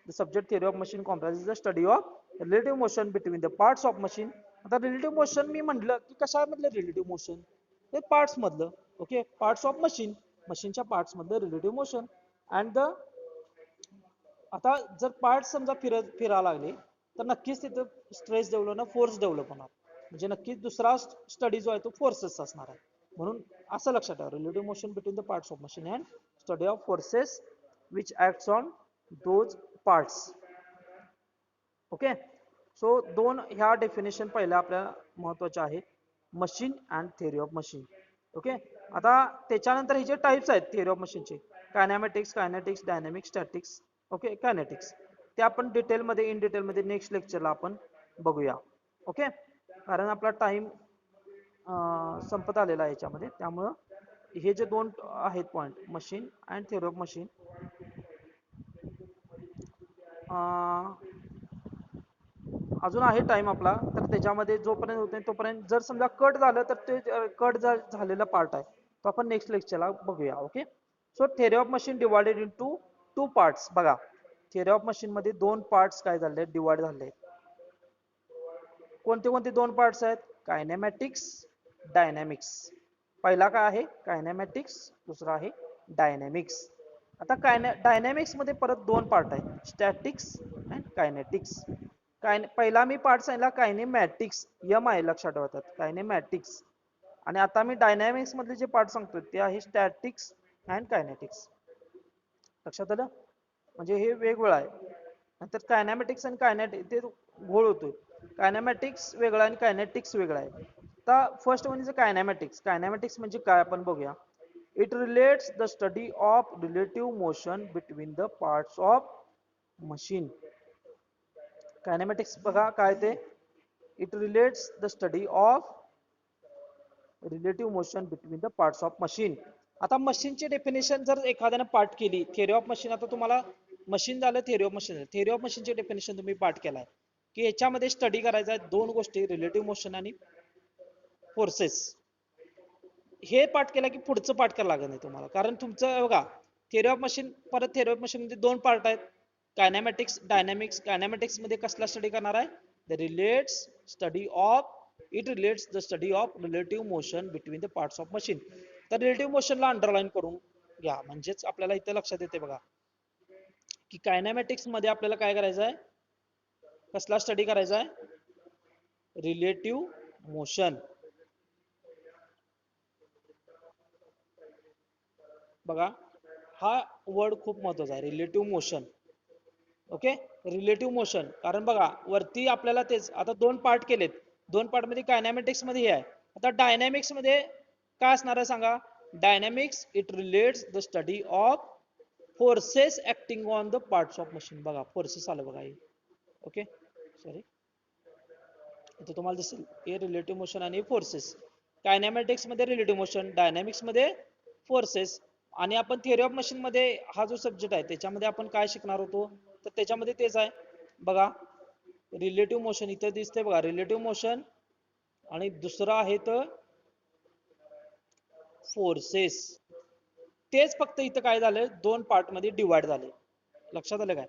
Speaker 1: The subject theory of machine comprises the study of relative motion between the parts of machine. आता रिलेटिव्ह मोशन मी म्हटलं की कशामधलं रिलेटिव्ह मोशन, ते पार्ट्स मधलं. ओके, पार्ट्स ऑफ मशीन, मशीनच्या पार्ट्स मधलं रिलेटिव्ह मोशन. अँड द, आता जर पार्ट समजा फिरायला लागले तर नक्कीच तिथं स्ट्रेस डेव्हलप होणार, फोर्स डेव्हलप होणार, म्हणजे नक्कीच दुसरा स्टडी जो आहे तो फोर्सेस असणार आहे. म्हणून असं लक्षात ठेवा, relative motion between the parts of machine and study of forces which acts on those parts. Okay, so दोन ह्या डेफिनेशन पहिल्या आपल्या महत्वाच्या आहेत, machine and theory of machine. Okay, आता त्याच्यानंतर हे जे टाइप्स आहेत थिअरी ऑफ मशीनचे, कायनॅमेटिक्स, डायनॅमिक्स, स्टॅटिक्स. ओके, कायनेटिक्स ते आपण डिटेलमध्ये इन डिटेलमध्ये नेक्स्ट लेक्चरला आपण बघूया. ओके, कारण आपला टाइम संपत आलेला आहे याच्यामध्ये, त्यामुळं हे जे दोन आहेत point, machine and theory of machine, अजून आहे टाइम आपला, तर त्याच्यामध्ये जोपर्यंत होते तोपर्यंत, जर समजा कट झालं तर ते कट झालेला पार्ट आहे तो आपण नेक्स्ट लेक्चरला बघूया. Okay, so theory of machine divided into two parts. बघा, थिअरी ऑफ मशीन मध्ये दोन पार्ट्स काय झाले, डिवाइड झाले. कोणते कोणते दोन पार्ट्स आहेत? कायनेमॅटिक्स, डायनॅमिक्स. पहिला काय आहे? कायनेमॅटिक्स, दुसरा आहे डायनॅमिक्स. आता डायनॅमिक्स मध्ये परत दोन पार्ट आहेत, स्टॅटिक्स अँड कायनेटिक्स. पहिला मी पार्ट सांगितला कायनेमॅटिक्स, यम आहे लक्षात ठेवतात, कायनेमॅटिक्स. आणि आता मी डायनॅमिक्स मधले जे पार्ट सांगतोय ते आहे स्टॅटिक्स अँड कायनेटिक्स. लक्षात आलं? म्हणजे हे वेगवेगळं आहे. नंतर कायनॅमेटिक्स आणि कायनेटिक्स ते घोळ होतोय. कायनॅमॅटिक्स वेगळा आणि कायनेटिक्स वेगळा आहे. आता फर्स्ट म्हणजे कायनॅमॅटिक्स. कायनॅमॅटिक्स म्हणजे काय आपण बघूया. It relates the study of relative motion between the parts of machine. Kinematics बघा काय ते, it relates the study of relative motion between the parts of machine. आता मशीनची डेफिनेशन जर एखाद्याने पाठ केली, थिअरी ऑफ मशीन, आता तुम्हाला मशीन झालं, theory of machine, theory of मशीनची डेफिनेशन तुम्ही पाठ केलाय की याच्यामध्ये स्टडी करायचा आहे दोन गोष्टी, रिलेटिव्ह मोशन आणि फोर्सेस. हे पाठ केला की पुढचं पाठ करायला लागत नाही तुम्हाला, कारण तुमचं बघा थिअरी ऑफ मशीन, परत थिअरी ऑफ मशीन मध्ये दोन पार्ट आहेत, कायनॅमॅटिक्स, डायनॅमिक्स. कायनॅमॅटिक्स मध्ये कसला स्टडी करणार आहे? The relates study of it relates the study of relative motion between the parts of machine. तर रिलेटिव्ह मोशनला अंडरलाईन करून घ्या, म्हणजेच आपल्याला इथे लक्षात येते बघा की कायनॅमॅटिक्स मध्ये आपल्याला काय करायचं आहे, कसला स्टडी करायचा आहे, रिलेटिव्ह मोशन. बघा हा वर्ड खूप महत्वाचा आहे, relative motion. Okay, relative motion. कारण बघा वरती आपल्याला तेच आता दोन पार्ट केलेत, दोन पार्ट मध्ये कायनॅमेटिक्स मध्ये हे आहे. आता डायनॅमिक्स मध्ये काय असणार आहे सांगा, dynamics it relates the study of forces acting on the parts of machine. बघा फोर्सेस आलं बघा हे. ओके सॉरी, इथे तुम्हाला दिसेल हे रिलेटिव्ह मोशन आणि फोर्सेस. कायनॅमॅटिक्स मध्ये रिलेटिव्ह मोशन, डायनॅमिक्स मध्ये फोर्सेस. आणि आपण थिअरी ऑफ मशीन मध्ये हा जो सब्जेक्ट आहे त्याच्यामध्ये आपण काय शिकणार होतो, तर त्याच्यामध्ये तेच आहे बघा, रिलेटिव्ह मोशन इथे दिसते बघा, रिलेटिव्ह मोशन. आणि दुसरं आहे तर फोर्सेस. तेच फक्त इथं काय झालं, दोन पार्ट मध्ये डिवाइड झाले. लक्षात आलं काय,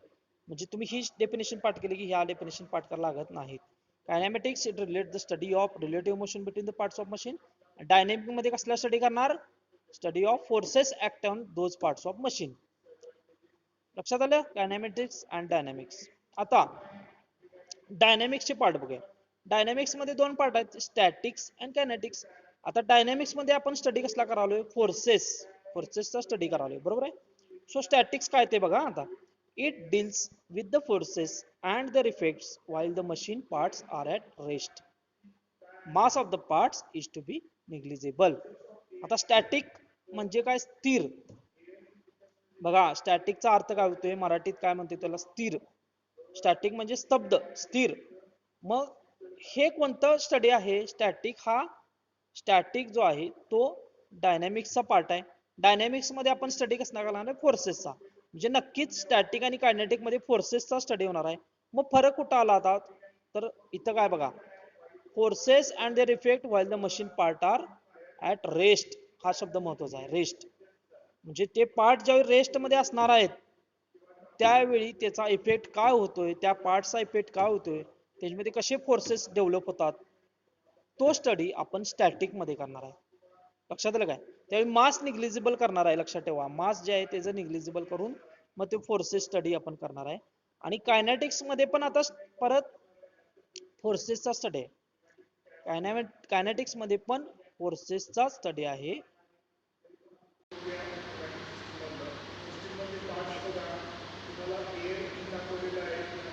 Speaker 1: म्हणजे तुम्ही ही डेफिनेशन पाठ केली की ह्या डेफिनेशन पाठ करायला लागत नाहीत. Kinematics it relate the study of relative motion between the parts of machine. Dynamic मध्ये कसला स्टडी करणार, study of forces act on those parts of machine. लक्षात आलं, कायनॅमेटिक्स अँड डायनॅमिक्स. आता डायनॅमिक्सचे पार्ट बघूया. डायनॅमिक्स मध्ये दोन पार्ट आहेत, स्टॅटिक्स अँड कायनेटिक्स. आता डायनॅमिक्स मध्ये आपण स्टडी कसला करालोय, फोर्सेसचा स्टडी करालोय, बरोबर आहे. सो स्टॅटिक्स काय ते बघा. आता it deals with the forces and their effects while the machine parts are at rest. Mass of the parts is to be negligible. आता स्टॅटिक म्हणजे काय, स्थिर. बघा स्टॅटिकचा अर्थ काय होतोय, मराठीत काय म्हणते त्याला, स्थिर. स्टॅटिक म्हणजे स्तब्ध, स्थिर. मग हे कोणतं स्टडी आहे, स्टॅटिक हा, स्टॅटिक जो आहे तो डायनॅमिक्सचा पार्ट आहे. डायनॅमिक्स मध्ये आपण स्टडी कसं करणार आहे, फोर्सेसचा. म्हणजे नक्कीच स्टॅटिक आणि कायनेटिक मध्ये फोर्सेसचा स्टडी होणार आहे. मग फरक कुठं आला आता, तर इथं काय बघा, forces and their effect while the machine part are at rest. हा शब्द महत्वाचा आहे, रेस्ट. म्हणजे ते पार्ट ज्यावेळी रेस्ट मध्ये असणार आहेत त्यावेळी त्याचा इफेक्ट काय होतोय, त्या पार्टचा इफेक्ट काय होतोय, त्याच्यामध्ये कसे फोर्सेस डेव्हलप होतात, तो स्टडी आपण स्टॅटिक मध्ये करणार आहे. लक्षात आलं काय, त्यावेळी मास निग्लिजिबल करणार आहे. लक्षात ठेवा, मास जे आहे त्याचं निग्लिजिबल करून मग ते फोर्सेस स्टडी आपण करणार आहे. आणि कायनेटिक्स मध्ये पण आता परत फोर्सेसचा स्टडी आहे. कायनेटिक्स मध्ये पण फोर्सेसचा स्टडी आहे.